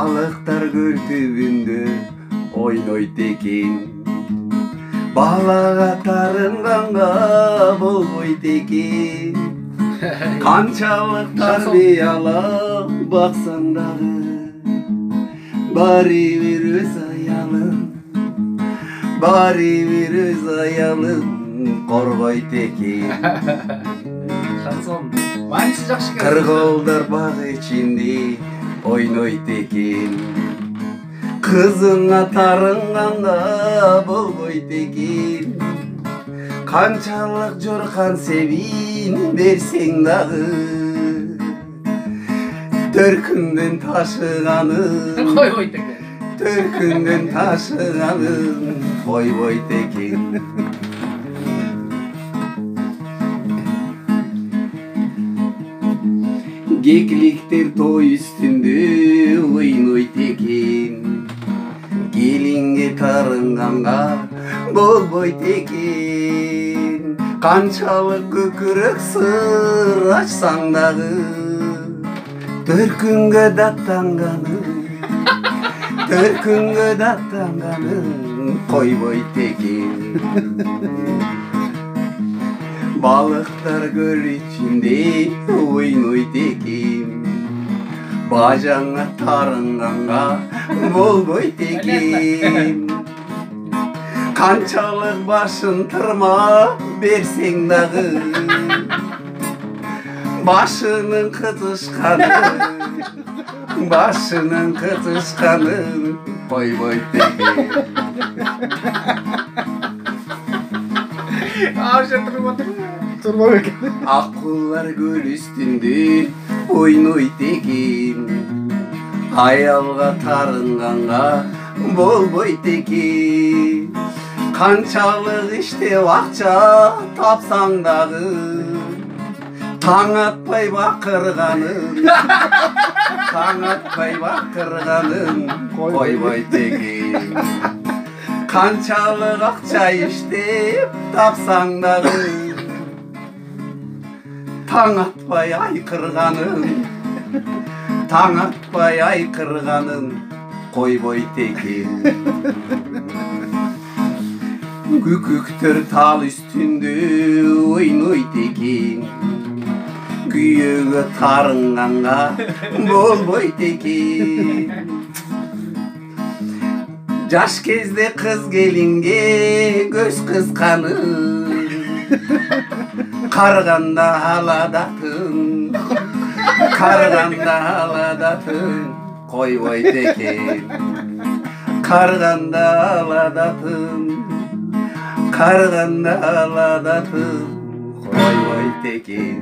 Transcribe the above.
Balıklar göl tübünde oynoyt eкен. Balaga tarınganга болбойт экен. Канчалык тарбиялап баксаң дагы баары бир өз аялың, баары бир өз аялың коргойт экен. Шансон манчы жакшы экен. Кыргылдар баг ичинде ойнойт экен. Кызыңа тарынғанда болбойт экен. Канчалык жоркан себин берсең дагы төркүндөн ташыганын Койбойт экен. Төркүндөн ташыганын койбойт экен. Кекиликтер той үстүндө ойнойт экен. Келинге тарынганга болбойт экен. Канчалык көкүрөк сыр ачсаң дагы төркүнгө даттанганын, төркүнгө даттанганын койбойт экен. Balıklar göl içinde oynoyt eкен. Bajаңа тарынганга болбойт экен. Канчалык башын тырмап берсең дагы башынын кытышканын койбойт экен. Ağaçta turma eкен. Аккулар көл үстүндө ойнойт экен. Аялга тарынганга болбойт экен. Канчалык иштеп акча тапсаң дагы таң атпай бакырганын койбойт экен. Канчалык акча иштеп тапсаң дагы таң атпай айкырганын койбойт экен. Күкүктөр тал үстүндө ойнойт экен. Күйөөгө тарынганга болбойт экен. Жаш кезде кыз келинге көз кысканын, карганда аладатын койбойт экен. Карганда аладатын койбойт экен.